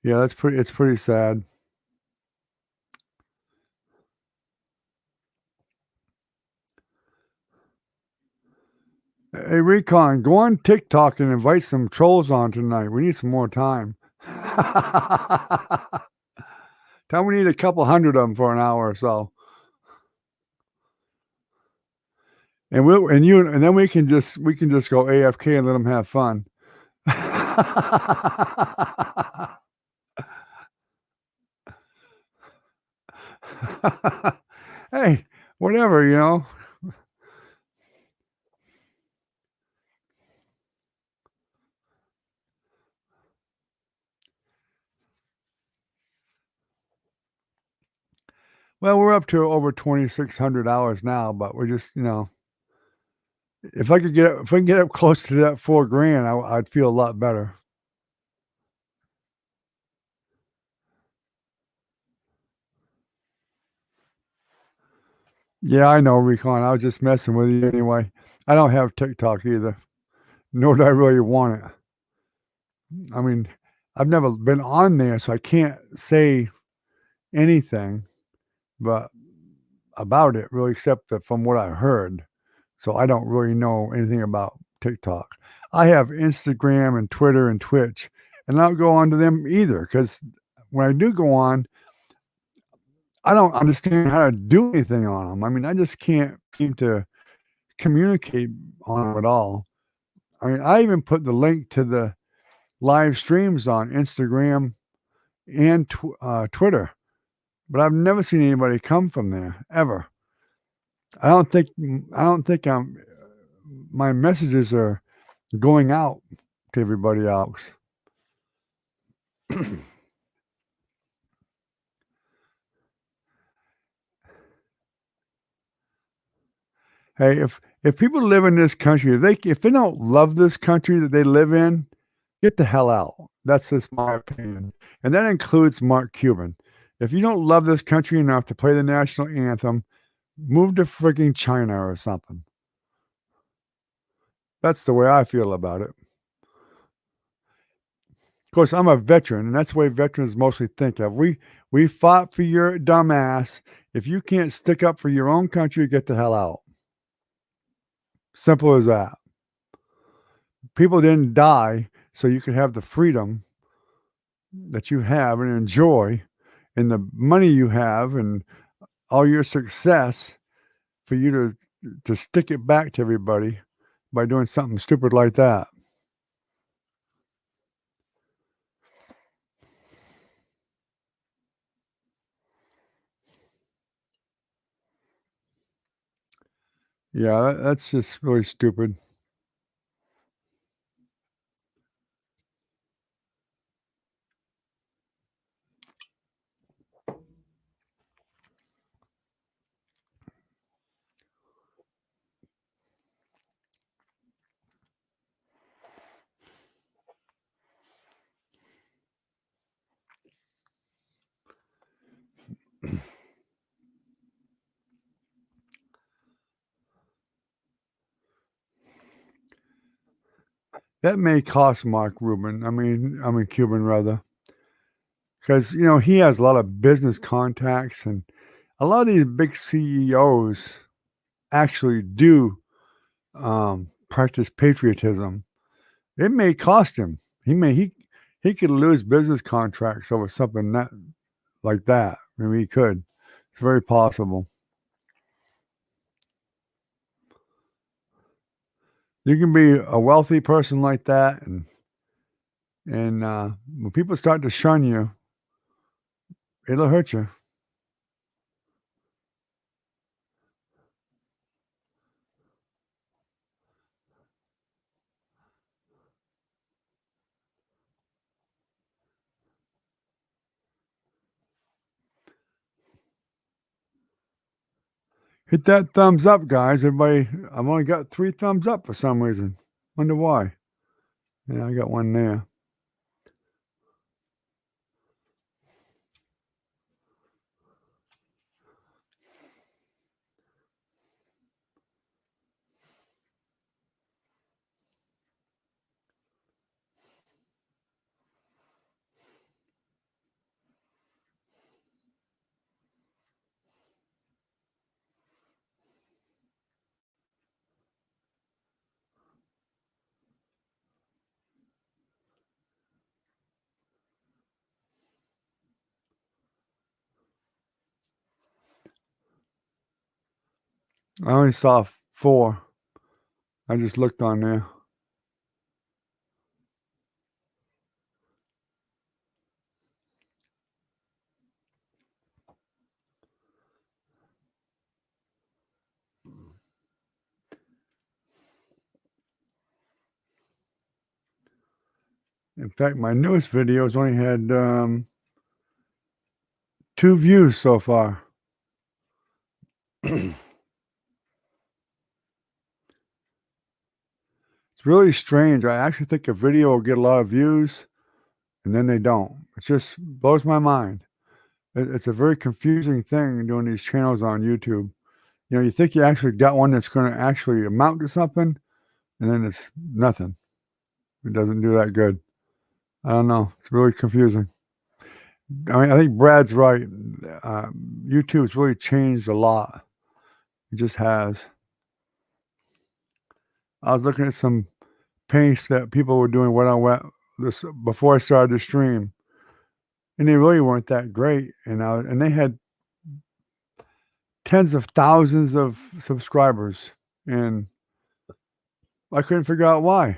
Yeah, it's pretty sad. Hey, Recon, go on TikTok and invite some trolls on tonight. We need some more time. Tell 'em we need a couple hundred of them for an hour or so. And then we can just go AFK and let them have fun. Hey, whatever. Well, we're up to over 2,600 hours now, but we're just. If I can get up close to that 4 grand, I'd feel a lot better. Yeah, I know, Recon. I was just messing with you anyway. I don't have TikTok either, nor do I really want it. I mean, I've never been on there, so I can't say anything but about it really, except that from what I heard. So I don't really know anything about TikTok. I have Instagram and Twitter and Twitch, and I don't go on to them either because when I do go on, I don't understand how to do anything on them. I mean, I just can't seem to communicate on them at all. I mean, I even put the link to the live streams on Instagram and Twitter, but I've never seen anybody come from there ever. I don't think my messages are going out to everybody else. Hey, if people live in this country, if they don't love this country that they live in, get the hell out. That's just my opinion, and that includes Mark Cuban. If you don't love this country enough to play the national anthem, move to freaking China or something. That's the way I feel about it. Of course, I'm a veteran, and that's the way veterans mostly think of. We fought for your dumb ass. If you can't stick up for your own country, get the hell out. Simple as that. People didn't die so you could have the freedom that you have and enjoy, and the money you have, and all your success for you to stick it back to everybody by doing something stupid like that. Yeah, that's just really stupid. That may cost Mark Rubin. I mean Cuban rather, because he has a lot of business contacts, and a lot of these big CEOs actually do practice patriotism. It may cost him. He could lose business contracts over something that like that. Maybe he could. It's very possible. You can be a wealthy person like that, and when people start to shun you, it'll hurt you. Hit that thumbs up, guys. Everybody, I've only got 3 thumbs up for some reason. Wonder why. Yeah, I got one there. I only saw 4. I just looked on there. In fact, my newest videos only had 2 views so far. It's really strange. I actually think a video will get a lot of views, and then they don't. It just blows my mind. It's a very confusing thing doing these channels on YouTube. You know, you think you actually got one that's gonna actually amount to something, and then it's nothing. It doesn't do that good. I don't know. It's really confusing. I mean, I think Brad's right. YouTube's really changed a lot. It just has. I was looking at some paints that people were doing when I went this before I started the stream, and they really weren't that great. And they had tens of thousands of subscribers, and I couldn't figure out why.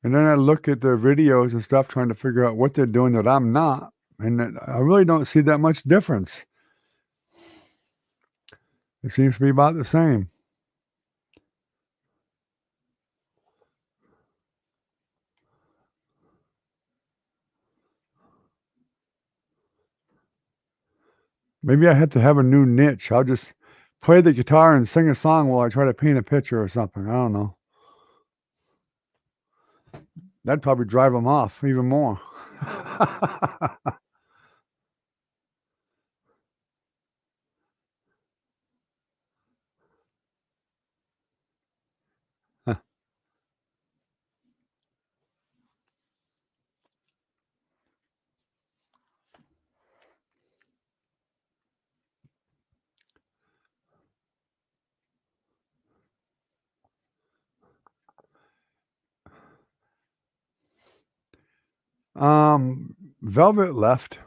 And then I look at their videos and stuff, trying to figure out what they're doing that I'm not, and I really don't see that much difference. It seems to be about the same. Maybe I have to have a new niche. I'll just play the guitar and sing a song while I try to paint a picture or something. I don't know. That'd probably drive them off even more. Velvet left,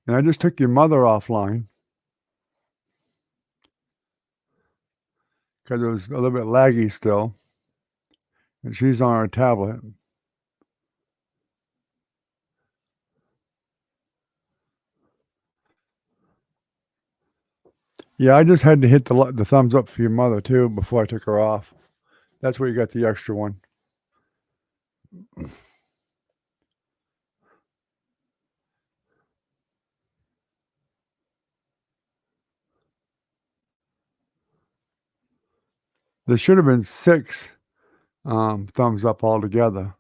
and I just took your mother offline because it was a little bit laggy still, and she's on her tablet. Yeah, I just had to hit the thumbs up for your mother too before I took her off. That's where you got the extra one. There should have been 6 thumbs up altogether.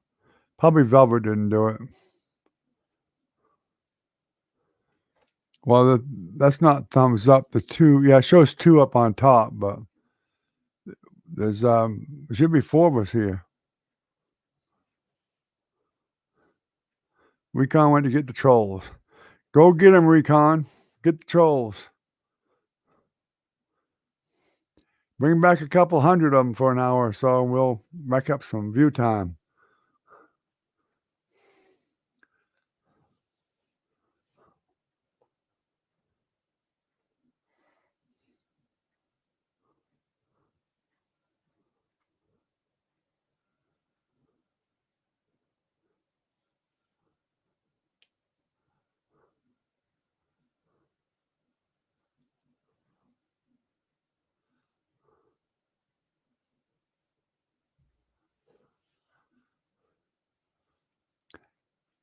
Probably Velvet didn't do it. Well, that's not thumbs up. The 2, yeah, it shows 2 up on top, but there should be 4 of us here. Recon went to get the trolls. Go get them, Recon. Get the trolls. Bring back a couple hundred of them for an hour or so, and we'll rack up some view time.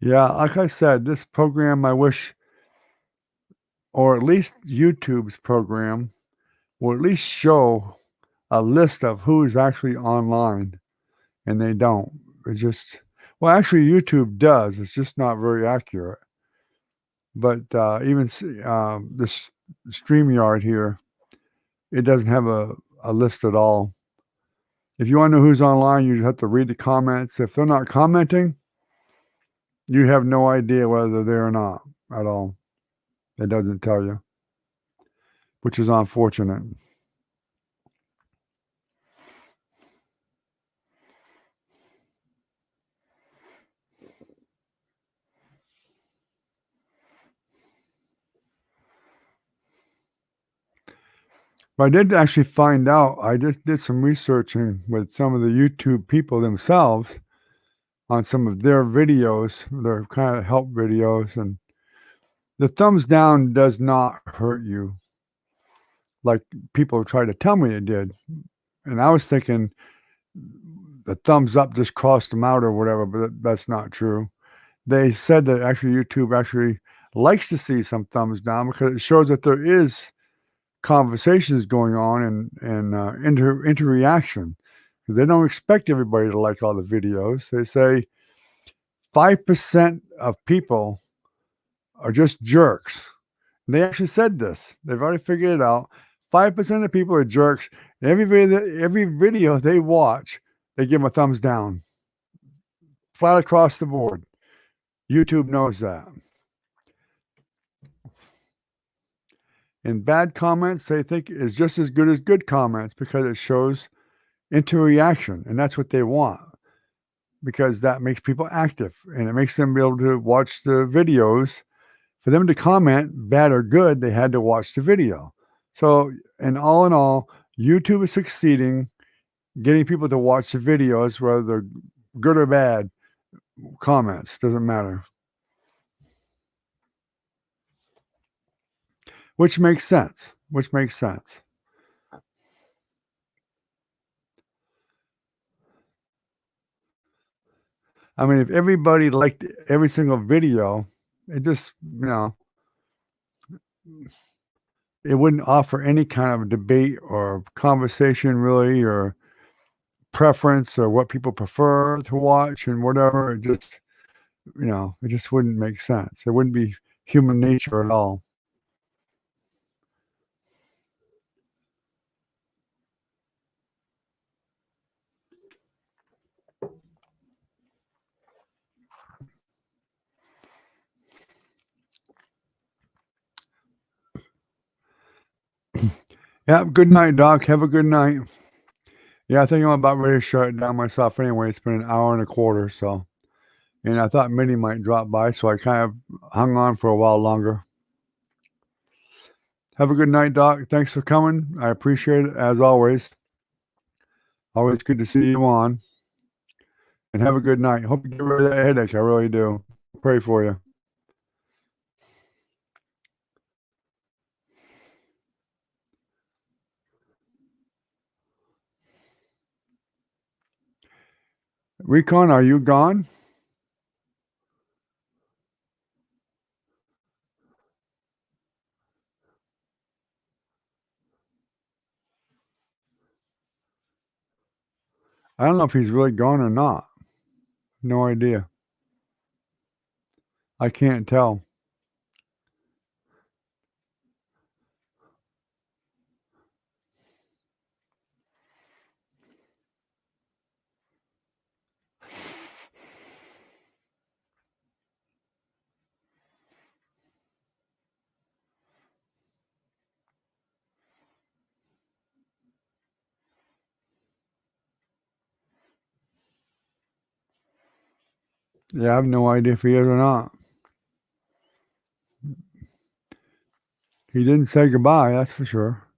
Yeah, like I said, this program, I wish, or at least YouTube's program, will at least show a list of who's actually online, and they don't. It just, well, actually, YouTube does. It's just not very accurate. But even this StreamYard here, it doesn't have a list at all. If you want to know who's online, you have to read the comments. If they're not commenting, you have no idea whether they're there or not at all. It doesn't tell you, which is unfortunate. But I did actually find out, I just did some researching with some of the YouTube people themselves on some of their videos, their kind of help videos, and the thumbs down does not hurt you like people try to tell me it did. And I was thinking the thumbs up just crossed them out or whatever, but that's not true. They said that actually YouTube actually likes to see some thumbs down because it shows that there is conversations going on and interaction. They don't expect everybody to like all the videos. They say 5% of people are just jerks. And they actually said this. They've already figured it out. 5% of people are jerks. And every video they watch, they give them a thumbs down. Flat across the board. YouTube knows that. And bad comments, they think, is just as good comments because it shows interaction, and that's what they want because that makes people active and it makes them be able to watch the videos. For them to comment bad or good, they had to watch the video. So, and all in all, YouTube is succeeding getting people to watch the videos, whether they're good or bad. Comments doesn't matter, which makes sense. Which makes sense. I mean, if everybody liked every single video, it just, it wouldn't offer any kind of debate or conversation really, or preference or what people prefer to watch and whatever. It just, it just wouldn't make sense. It wouldn't be human nature at all. Yeah. Good night, Doc. Have a good night. Yeah, I think I'm about ready to shut it down myself anyway. It's been an hour and a quarter, so. And I thought Minnie might drop by, so I kind of hung on for a while longer. Have a good night, Doc. Thanks for coming. I appreciate it as always. Always good to see you on. And have a good night. Hope you get rid of that headache. I really do. Pray for you. Recon, are you gone? I don't know if he's really gone or not. No idea. I can't tell. Yeah, I have no idea if he is or not. He didn't say goodbye, that's for sure.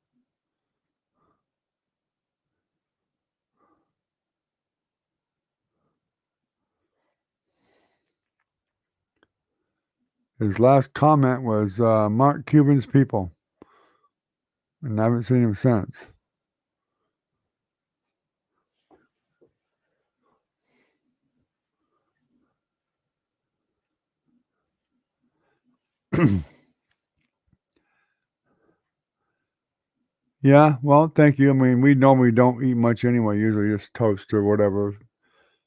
His last comment was Mark Cuban's people. And I haven't seen him since. Yeah, well, thank you. I mean, we normally don't eat much anyway, usually just toast or whatever.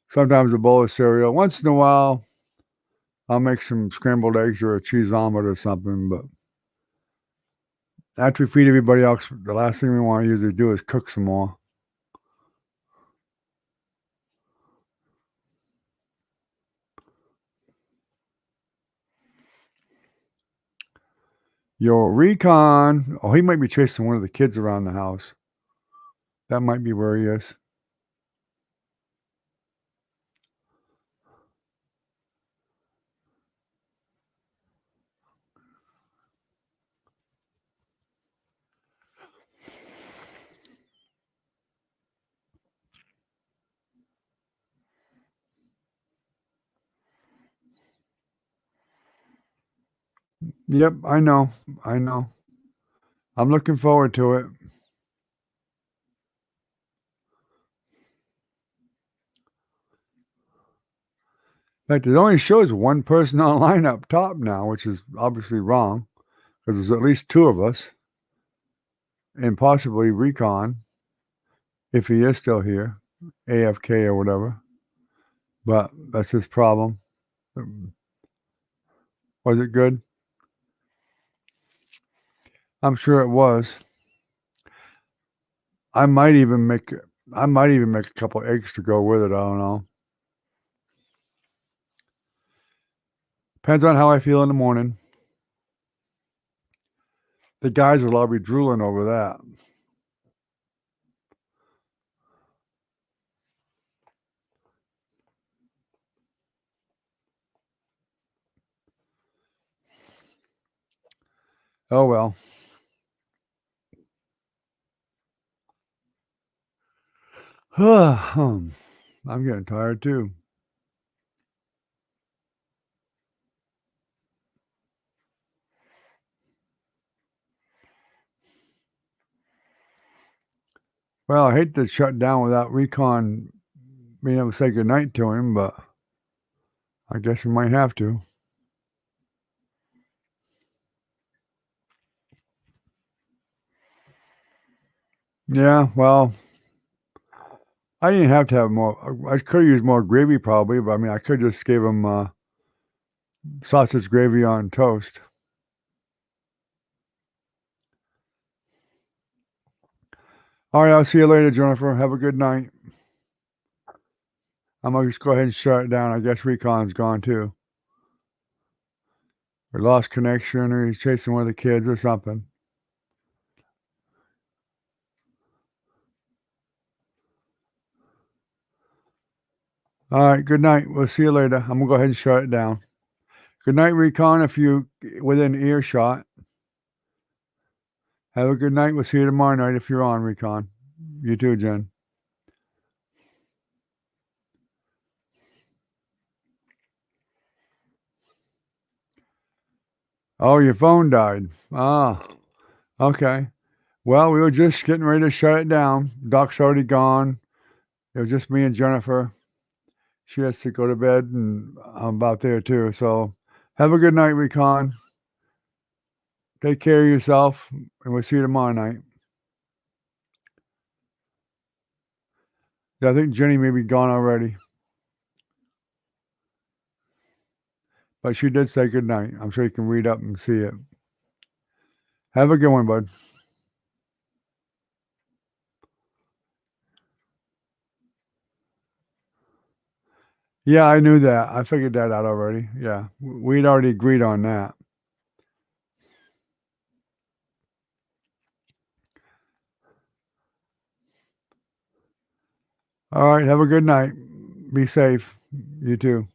Sometimes a bowl of cereal. Once in a while, I'll make some scrambled eggs or a cheese omelet or something, but after we feed everybody else, the last thing we wanna usually do is cook some more. Your recon. Oh, he might be chasing one of the kids around the house. That might be where he is. Yep, I know. I know. I'm looking forward to it. In fact, it only shows one person online up top now, which is obviously wrong because there's at least two of us and possibly Recon, if he is still here, AFK or whatever. But that's his problem. Was it good? I'm sure it was. I might even make a couple eggs to go with it. I don't know. Depends on how I feel in the morning. The guys will all be drooling over that. Oh well. I'm getting tired too. Well, I hate to shut down without Recon being able to say goodnight to him, but I guess we might have to. Yeah, well, I didn't have to have more. I could have used more gravy probably, but I mean, I could just give him sausage gravy on toast. All right, I'll see you later, Jennifer. Have a good night. I'm gonna just go ahead and shut it down. I guess Recon's gone too. Or lost connection, or he's chasing one of the kids or something. All right, good night. We'll see you later. I'm gonna go ahead and shut it down. Good night, Recon. If you within earshot. Have a good night. We'll see you tomorrow night if you're on, Recon. You too, Jen. Oh, your phone died. Ah, okay. Well, we were just getting ready to shut it down. Doc's already gone. It was just me and Jennifer. She has to go to bed, and I'm about there too. So, have a good night, Recon. Take care of yourself, and we'll see you tomorrow night. Yeah, I think Jenny may be gone already, but she did say good night. I'm sure you can read up and see it. Have a good one, bud. Yeah, I knew that. I figured that out already. Yeah, we'd already agreed on that. All right, have a good night. Be safe. You too.